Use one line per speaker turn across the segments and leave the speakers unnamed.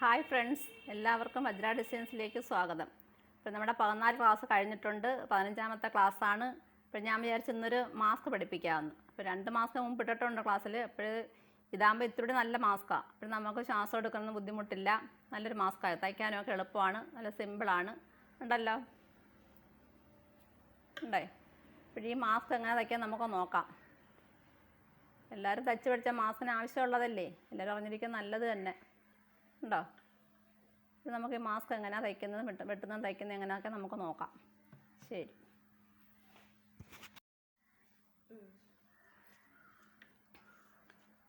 Hi friends, എല്ലാവർക്കും വജ്ര ഡിസൈൻസിലേക്ക് സ്വാഗതം. ഇപ്പോൾ നമ്മുടെ 14 ക്ലാസ് കഴിഞ്ഞിട്ടുണ്ട്, 15ാമത്തെ ക്ലാസ്സാണ്. ഇപ്പോൾ ഞാൻ വിചാരിച്ചു ഇന്നൊരു മാസ്ക് പഠിപ്പിക്കാമെന്ന്. അപ്പോൾ 2 മാസം മുമ്പ് ഇട്ടിട്ടുണ്ട് ക്ലാസ്സിൽ. അപ്പോൾ ഇതാകുമ്പോൾ ഇത്തിരി നല്ല മാസ്കാണ്. അപ്പോൾ നമുക്ക് ശ്വാസം എടുക്കുന്ന ബുദ്ധിമുട്ടില്ല. നല്ലൊരു മാസ്കാണ്, തയ്ക്കാനൊക്കെ എളുപ്പമാണ്, നല്ല സിമ്പിളാണ്. ഉണ്ടല്ലോ, ഉണ്ടേ. അപ്പോൾ ഈ മാസ്ക് എങ്ങനെ തയ്ക്കാൻ നമുക്ക് നോക്കാം. എല്ലാവരും തയ്ച്ച് പഠിച്ച മാസ്കിന് ആവശ്യമുള്ളതല്ലേ, എല്ലാവരും അറിഞ്ഞിരിക്കുന്നത് നല്ലത് തന്നെ. ഉണ്ടോ? ഇത് നമുക്ക് ഈ മാസ്ക് എങ്ങനെയാണ് തയ്ക്കുന്നത്, വെട്ടുന്നത് തയ്ക്കുന്നത് എങ്ങനെയൊക്കെ നമുക്ക് നോക്കാം. ശരി.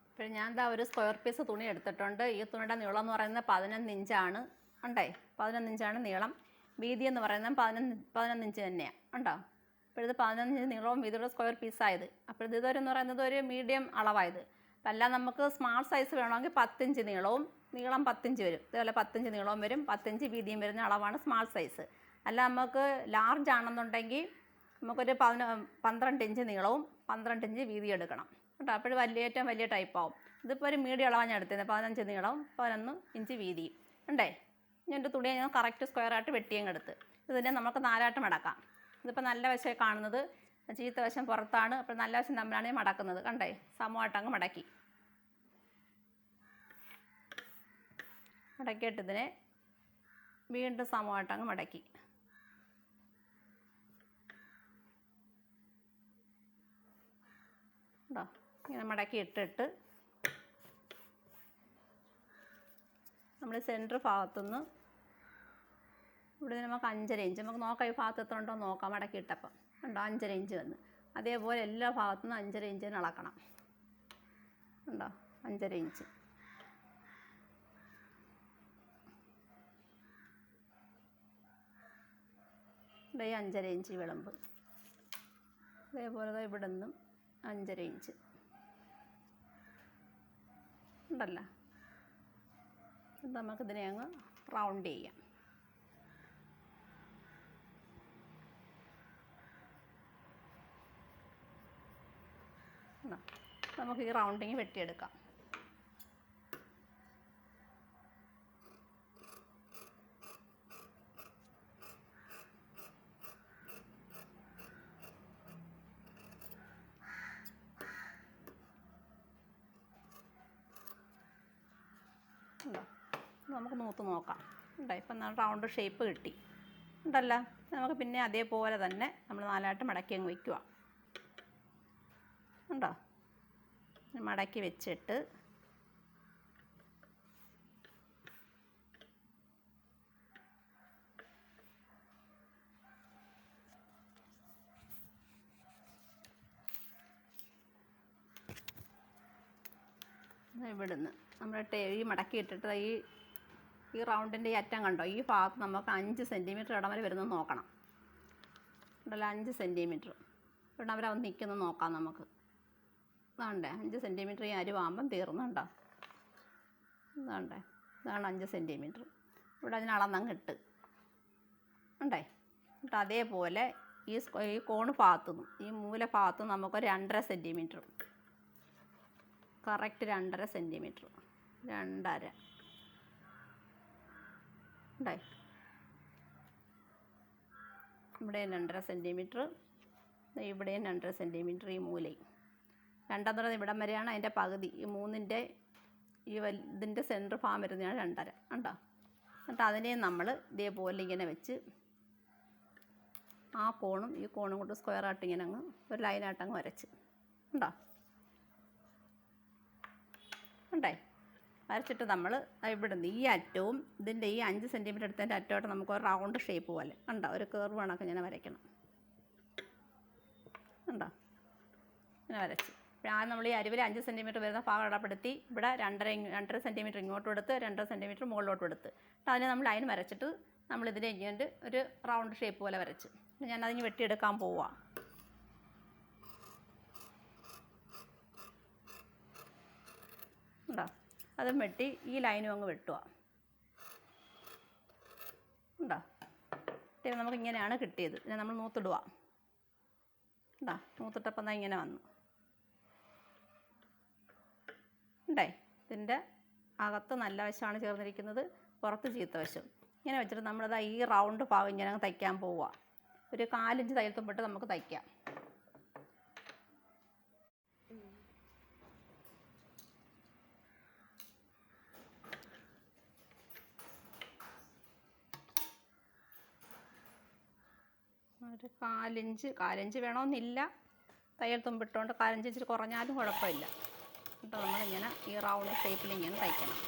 ഇപ്പോൾ ഞാൻ എന്താ ഒരു സ്ക്വയർ പീസ് തുണി എടുത്തിട്ടുണ്ട്. ഈ തുണിയുടെ നീളം എന്ന് പറയുന്നത് 11 ഇഞ്ചാണ്. ഉണ്ടേ, 11 ഇഞ്ചാണ് നീളം. വീതി എന്ന് പറയുന്നത് 11 ഇഞ്ച് തന്നെയാണ്. ഉണ്ടോ? അപ്പോൾ ഇത് 11 ഇഞ്ച് നീളവും വീതിയുള്ള സ്ക്വയർ പീസായത്. അപ്പോൾ ഇതൊരെന്ന് പറയുന്നത് ഒരു മീഡിയം അളവായത്. അപ്പം അല്ല, നമുക്ക് സ്മാൾ സൈസ് വേണമെങ്കിൽ 10 ഇഞ്ച് നീളവും നീളം 10 ഇഞ്ച് വരും. ഇതുപോലെ 10 ഇഞ്ച് നീളവും വരും, 10 ഇഞ്ച് വീതിയും വരുന്ന അളവാണ് സ്മാൾ സൈസ്. അല്ല, നമുക്ക് ലാർജ് ആണെന്നുണ്ടെങ്കിൽ നമുക്കൊരു 12 ഇഞ്ച് നീളവും 12 ഇഞ്ച് വീതി എടുക്കണം കേട്ടോ. അപ്പോൾ ഏറ്റവും വലിയ ടൈപ്പാവും. ഇതിപ്പോൾ ഒരു മീഡിയം അളവാണ് ഞാൻ എടുത്തത്. 15 നീളവും 11 ഇഞ്ച് വീതിയും ഉണ്ടേ. ഞാൻ എൻ്റെ തുണിയെ ഞാൻ കറക്റ്റ് സ്ക്വയറായിട്ട് വെട്ടിയങ്ങ് എടുത്ത് ഇതിനെ നമുക്ക് 4ആയിട്ട് മടക്കാം. ഇതിപ്പോൾ നല്ല വശം കാണുന്നത്, ചീത്ത വശം പുറത്താണ്. അപ്പോൾ നല്ല വശം തമ്മിലാണ് ഈ മടക്കുന്നത്. കണ്ടേ, സമമായിട്ടങ്ങ് മടക്കി. മടക്കിയിട്ട് ഇതിനെ വീണ്ടും സമമായിട്ടങ്ങ് മടക്കി. ഉണ്ടോ? ഇങ്ങനെ മടക്കി ഇട്ടിട്ട് നമ്മൾ സെൻറ്റർ ഭാഗത്തുനിന്ന് ഇവിടെ നമുക്ക് 5.5 ഇഞ്ച് നമുക്ക് നോക്കാം. ഈ ഭാഗത്ത് എത്ര ഉണ്ടോ നോക്കാം. മടക്കി ഇട്ടപ്പം ഉണ്ടോ 5.5 ഇഞ്ച് വന്ന്. അതേപോലെ എല്ലാ ഭാഗത്തുനിന്നും 5.5 ഇഞ്ചിന് അളക്കണം. ഉണ്ടോ? 5.5 ഇഞ്ച്. ഇവിടെ 5.5 ഇഞ്ച് വിളമ്പ്. അതേപോലെ ഇവിടെ നിന്നും 5.5 ഇഞ്ച് ഉണ്ടല്ലോ. നമുക്കിതിനെ അങ്ങ് റൗണ്ട് ചെയ്യാം. നമുക്ക് ഈ റൗണ്ടിങ് വെട്ടിയെടുക്കാം. നമുക്ക് നൂത്ത് നോക്കാം. ഉണ്ടോ? ഇപ്പം റൗണ്ട് ഷേപ്പ് കിട്ടി ഉണ്ടല്ലോ. നമുക്ക് പിന്നെ അതേപോലെ തന്നെ നമ്മൾ 4ആയിട്ട് മടക്കി അങ്ങ് വയ്ക്കുക. ഉണ്ടോ? മടക്കി വെച്ചിട്ട് ഇവിടുന്ന് നമ്മുടെ ഈ മടക്കി ഇട്ടിട്ട് ഈ റൗണ്ടിൻ്റെ ഈ അറ്റം കണ്ടോ, ഈ ഭാഗത്ത് നമുക്ക് 5 സെൻറ്റിമീറ്റർ ഇടം വരെ വരുന്നത് നോക്കണം. ഉണ്ടല്ലോ, 5 സെൻറ്റിമീറ്റർ ഇവിടെ അവരവൻ നിൽക്കുന്നത് നോക്കാം നമുക്ക്. ഇതാണ്ടേ 5 സെൻറ്റിമീറ്റർ ഈ അരുവാകുമ്പം തീർന്നുണ്ടോ. ഇതാണ്ടേ, ഇതാണ് 5 സെൻറ്റിമീറ്റർ. ഇവിടെ അതിന് അളന്നങ്ങ് ഇട്ട് ഉണ്ടേ. എന്നിട്ട് അതേപോലെ ഈ കോണ് ഭാഗത്തുനിന്നും ഈ മൂല ഭാഗത്തുനിന്ന് നമുക്കൊരു 2.5 സെൻറ്റിമീറ്റർ, കറക്റ്റ് 2.5 സെൻറ്റിമീറ്റർ, 2.5 ഉണ്ടേ. ഇവിടെയും 2.5 സെൻറ്റിമീറ്റർ, ഇവിടെയും 2.5 സെൻറ്റിമീറ്റർ. ഈ മൂലയും 2.5 ഇവിടം വരെയാണ് അതിൻ്റെ പകുതി. ഈ 3ൻ്റെ ഇതിൻ്റെ സെൻറ്റർ ഭാഗം വരുന്നതാണ് 2.5 ഉണ്ടോ. എന്നിട്ട് അതിനെ നമ്മൾ ഇതേപോലെ ഇങ്ങനെ വെച്ച് ആ കോണും ഈ കോണും കൊണ്ട് സ്ക്വയറായിട്ട് ഇങ്ങനെ അങ്ങ് ഒരു ലൈനായിട്ടങ്ങ് വരച്ച് ഉണ്ടോ. ഉണ്ടേ. വരച്ചിട്ട് നമ്മൾ ഇവിടുന്ന് ഈ അറ്റവും ഇതിൻ്റെ ഈ 5 സെൻറ്റിമീറ്റർ എടുത്തതിൻ്റെ അറ്റമായിട്ട് നമുക്ക് ഒരു റൗണ്ട് ഷേപ്പ് പോലെ ഉണ്ടോ, ഒരു കർവ് കണക്ക് ഇങ്ങനെ വരയ്ക്കണം. ഉണ്ടോ? ഇങ്ങനെ വരച്ച് ആദ്യം നമ്മൾ ഈ അരുവിൽ 5 സെൻറ്റിമീറ്റർ വരുന്ന ഭാഗം ഇടപ്പെടുത്തി ഇവിടെ 2.5 സെൻറ്റിമീറ്റർ ഇങ്ങോട്ടും എടുത്ത് 2 സെൻറ്റിമീറ്റർ മുകളിലോട്ടും എടുത്ത് അതിന് നമ്മൾ ലൈൻ വരച്ചിട്ട് നമ്മളിതിനെ ഇങ്ങനെ ഒരു റൗണ്ട് ഷേപ്പ് പോലെ വരച്ച് ഞാൻ അതിന് വെട്ടിയെടുക്കാൻ പോവാം. ഉണ്ടോ? അതും വെട്ടി ഈ ലൈനും അങ്ങ് വെട്ടുക. ഉണ്ടോ? നമുക്കിങ്ങനെയാണ് കിട്ടിയത്. നമ്മൾ നൂത്തിടുക. ഉണ്ടോ? നൂത്തിട്ടപ്പം എന്നാൽ ഇങ്ങനെ വന്നു. ഉണ്ടേ ഇതിൻ്റെ അകത്ത് നല്ല വശമാണ് ചേർന്നിരിക്കുന്നത്, പുറത്ത് ചീത്ത വശം. ഇങ്ങനെ വെച്ചിട്ട് നമ്മളിതാ ഈ റൗണ്ട് ഭാഗം ഇങ്ങനെ തയ്ക്കാൻ പോവുക. ഒരു 4 ഇഞ്ച് തയ്യൽ തുമ്പിട്ട് നമുക്ക് തയ്ക്കാം. ഒരു 4 ഇഞ്ച് വേണമെന്നില്ല, തയ്യൽ തുമ്പിട്ടുകൊണ്ട് 4 ഇഞ്ച് ഇച്ചിരി കുറഞ്ഞാലും കുഴപ്പമില്ല. എന്നിട്ട് നമ്മളിങ്ങനെ ഈ റൗണ്ട് ഷേപ്പിൽ ഇങ്ങനെ തയ്ക്കണം.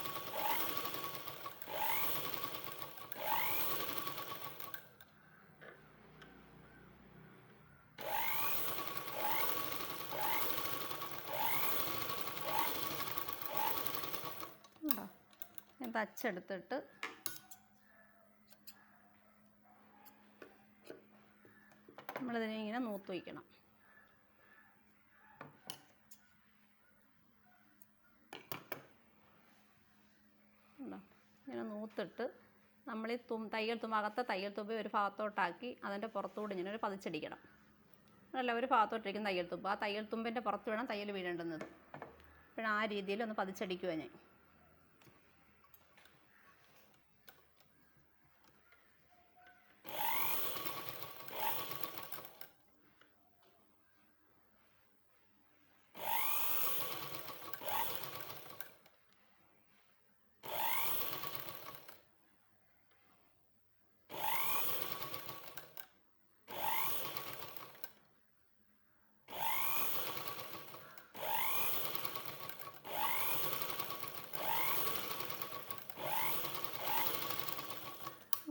ഞാൻ തച്ചെടുത്തിട്ട് നമ്മളിതിനെ ഇങ്ങനെ നൂത്ത് വയ്ക്കണം. ഇങ്ങനെ നൂത്തിട്ട് നമ്മൾ ഈ അകത്തെ തയ്യൽ തുമ്പ് ഒരു ഭാഗത്തോട്ടാക്കി അതിൻ്റെ പുറത്തുകൂടി ഇങ്ങനെ ഒരു പതിച്ചടിക്കണം. അല്ല, ഒരു ഭാഗത്തോട്ടിരിക്കുന്ന തയ്യൽ തുമ്പ്, ആ തയ്യൽ തുമ്പിൻ്റെ പുറത്ത് വേണം തയ്യൽ വീഴേണ്ടുന്നത്. പിന്നെ ആ രീതിയിൽ ഒന്ന് പതിച്ചടിക്കുക ഞാൻ.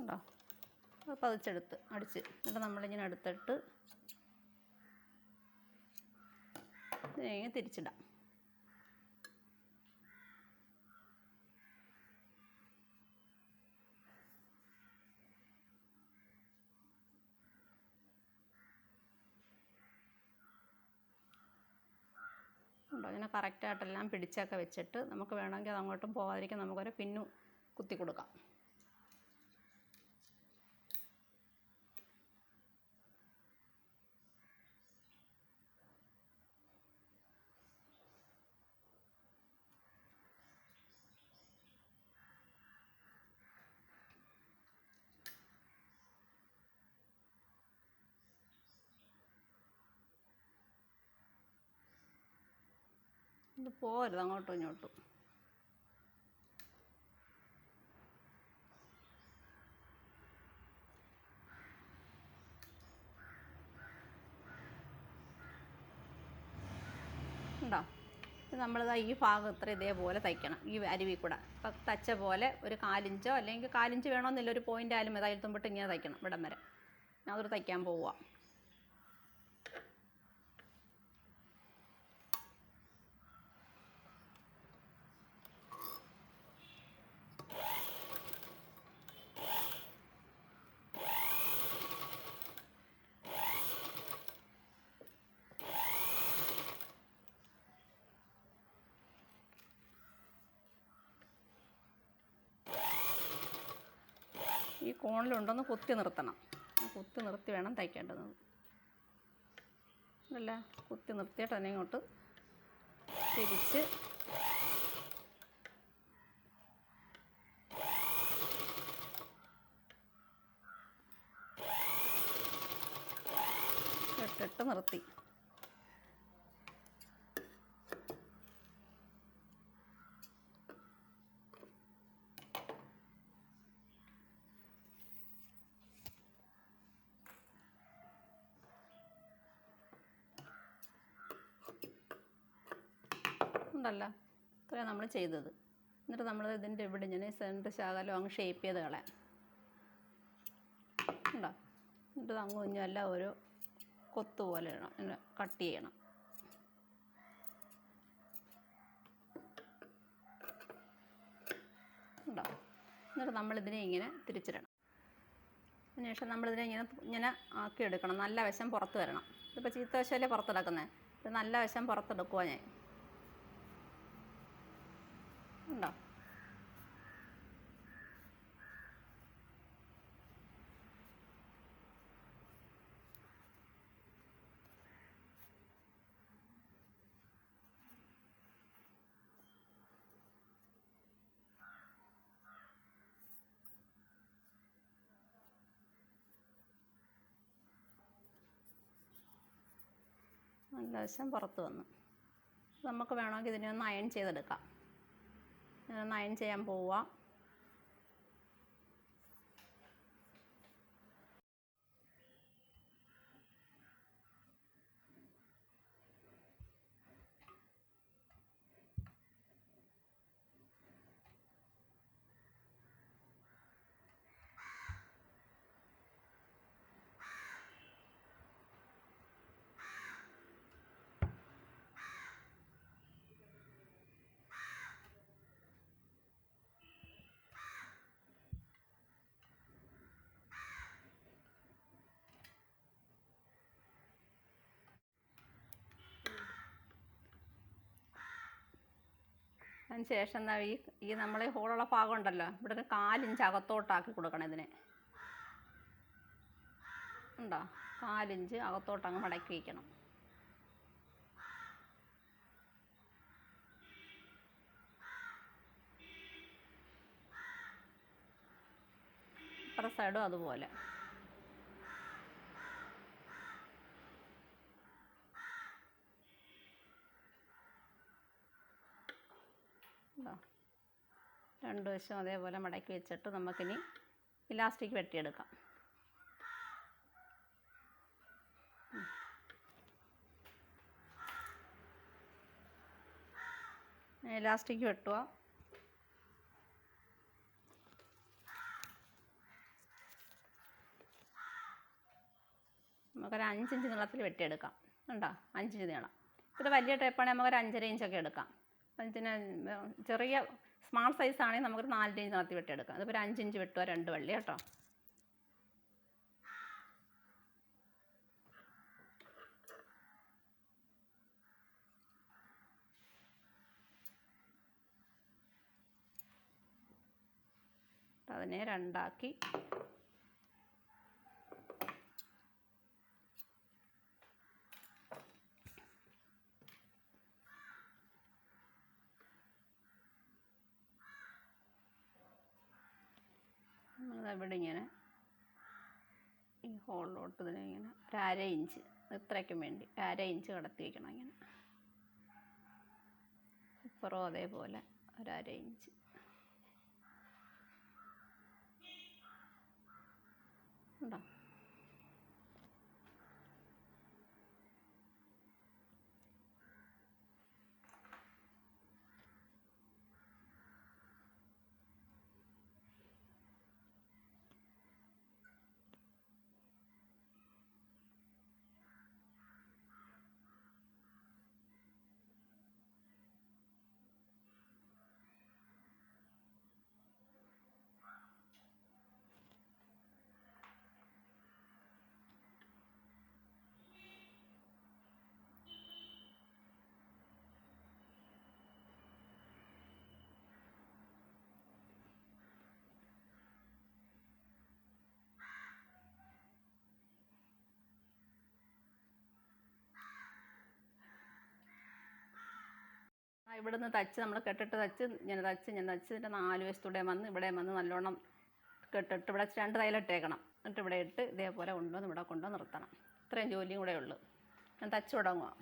ഉണ്ടോ? പതിച്ചെടുത്ത് അടിച്ച് എന്നിട്ട് നമ്മളിങ്ങനെ എടുത്തിട്ട് ഇതിനെ തിരിച്ചിടാം. ഉണ്ടോ? ഇങ്ങനെ കറക്റ്റായിട്ടെല്ലാം പിടിച്ചൊക്കെ വെച്ചിട്ട് നമുക്ക് വേണമെങ്കിൽ അത് അങ്ങോട്ടും പോകാതിരിക്കാൻ നമുക്കൊരു പിന്നു കുത്തി കൊടുക്കാം. ഇത് പോകരുത് അങ്ങോട്ടും ഇങ്ങോട്ടും. ഉണ്ടോ? നമ്മളിതാ ഈ ഭാഗം ഇത്ര ഇതേപോലെ തയ്ക്കണം. ഈ അരുവിൽ കൂടെ ഇപ്പം തച്ച പോലെ ഒരു 4 ഇഞ്ചോ അല്ലെങ്കിൽ 4 ഇഞ്ച് വേണമെന്നില്ല, ഒരു പോയിൻ്റ് ആയാലും തയ്യൽ തുമ്പിട്ട് ഇങ്ങനെ തയ്ക്കണം. ഇവിടം വരെ ഞാൻ അതൊരു തയ്ക്കാൻ പോവുക. ഈ കോണിലുണ്ടോന്ന് കുത്തി നിർത്തണം. കുത്തി നിർത്തി വേണം തയ്ക്കേണ്ടത്. അല്ല, കുത്തി നിർത്തിയിട്ട് തന്നെ ഇങ്ങോട്ട് തിരിച്ച് ഇട്ടിട്ട് നിർത്തി. ഉണ്ടല്ലോ, ഇത്രയാണ് നമ്മൾ ചെയ്തത്. എന്നിട്ട് നമ്മൾ ഇതിൻ്റെ ഇവിടെ ഇങ്ങനെ സെൻറ്റർ ശകലം അങ്ങ് ഷേപ്പ് ചെയ്ത് കളയാം. ഉണ്ടോ? എന്നിട്ട് അങ്ങും ഇഞ്ഞും എല്ലാം ഓരോ കൊത്ത് പോലെ ഇടണം, ഇങ്ങനെ കട്ട് ചെയ്യണം. ഉണ്ടോ? എന്നിട്ട് നമ്മളിതിനെ ഇങ്ങനെ തിരിച്ചിടണം. അതിനുശേഷം നമ്മളിതിനെ ഇങ്ങനെ ആക്കിയെടുക്കണം. നല്ല വശം പുറത്ത് വരണം. ഇതിപ്പോൾ ചീത്ത വശമല്ലേ പുറത്തെടുക്കുന്നത്. ഇത് നല്ല വശം പുറത്തെടുക്കുക ഞാൻ. ഉണ്ടോ? നല്ല വശം പുറത്ത് വന്നു. നമുക്ക് വേണമെങ്കിൽ ഇതിനെ ഒന്ന് അയൺ ചെയ്തെടുക്കാം. ഞാനൊന്ന് അയൺ ചെയ്യാൻ പോവുക. അതിന് ശേഷം എന്താ ഈ നമ്മൾ ഈ ഹോളുള്ള ഭാഗം ഉണ്ടല്ലോ, ഇവിടെ ഒരു 4 ഇഞ്ച് അകത്തോട്ടാക്കി കൊടുക്കണം ഇതിനെ. ഉണ്ടോ? 4 ഇഞ്ച് അകത്തോട്ടങ്ങ് മടക്കി വയ്ക്കണം. ഇപ്പുറ സൈഡും അതുപോലെ. രണ്ട് വശം അതേപോലെ മടക്കി വെച്ചിട്ട് നമുക്കിനി ഇലാസ്റ്റിക് വെട്ടിയെടുക്കാം. ഇലാസ്റ്റിക് വെട്ടുക. നമുക്കൊരു 5 ഇഞ്ച് നീളത്തിൽ വെട്ടിയെടുക്കാം. ഉണ്ടോ? 5 ഇഞ്ച് നീളം. ഇത് വലിയ ടേപ്പാണെങ്കിൽ നമുക്കൊരു 5.5 ഇഞ്ചൊക്കെ എടുക്കാം. അതിന് ചെറിയ സ്മാൾ സൈസ് ആണെങ്കിൽ നമുക്കൊരു 4 ഇഞ്ച് നീളത്തിൽ വെട്ടിയെടുക്കാം. അതിപ്പോൾ ഒരു 5 ഇഞ്ച് വെട്ടുക, 2 വള്ളി കേട്ടോ. അതിനെ രണ്ടാക്കി ഇവിടെ ഇങ്ങനെ ഈ ഹോളിലോട്ട് ഇതിനെ ഇങ്ങനെ ഒരു 1/2 ഇഞ്ച്, ഇത്രയ്ക്കും വേണ്ടി 1/2 ഇഞ്ച് കടത്തി വയ്ക്കണം. ഇങ്ങനെ ഇപ്പുറവും അതേപോലെ ഒരു 1/2 ഇഞ്ച്. ഉണ്ടോ? ഇവിടെ നിന്ന് തച്ച് നമ്മൾ കെട്ടിട്ട് തച്ച് ഇതിൻ്റെ 4 വശത്തൂടെ വന്ന് ഇവിടെ വന്ന് നല്ലോണം കെട്ടിട്ട് ഇവിടെ 2 തയ്യലിട്ടേക്കണം. എന്നിട്ട് ഇവിടെ ഇട്ട് ഇതേപോലെ കൊണ്ടുവന്ന് ഇവിടെ കൊണ്ടുവന്ന് നിർത്തണം. ഇത്രയും ജോലിയും കൂടെ ഉള്ളൂ. ഞാൻ തച്ച് തുടങ്ങുക.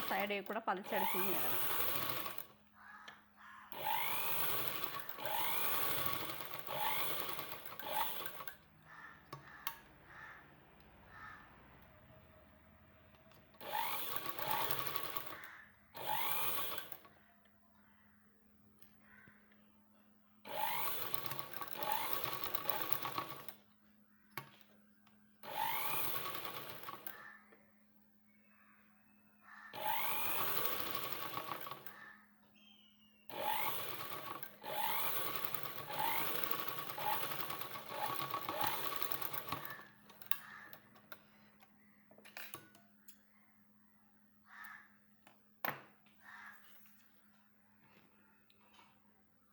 സൈഡിൽ കൂടെ പതിച്ചടിച്ച് ചെയ്യണം.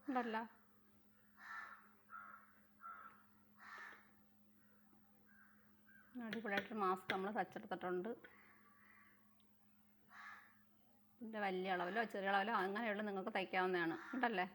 ഉണ്ടല്ലോ. അടിപൊളിയായിട്ട് മാസ്ക് നമ്മൾ തച്ചെടുത്തിട്ടുണ്ട്. ഇതിൻ്റെ വലിയ അളവിലോ ചെറിയ അളവിലോ അങ്ങനെയുള്ള നിങ്ങൾക്ക് തയ്ക്കാവുന്നതാണ് ഉണ്ടല്ലേ.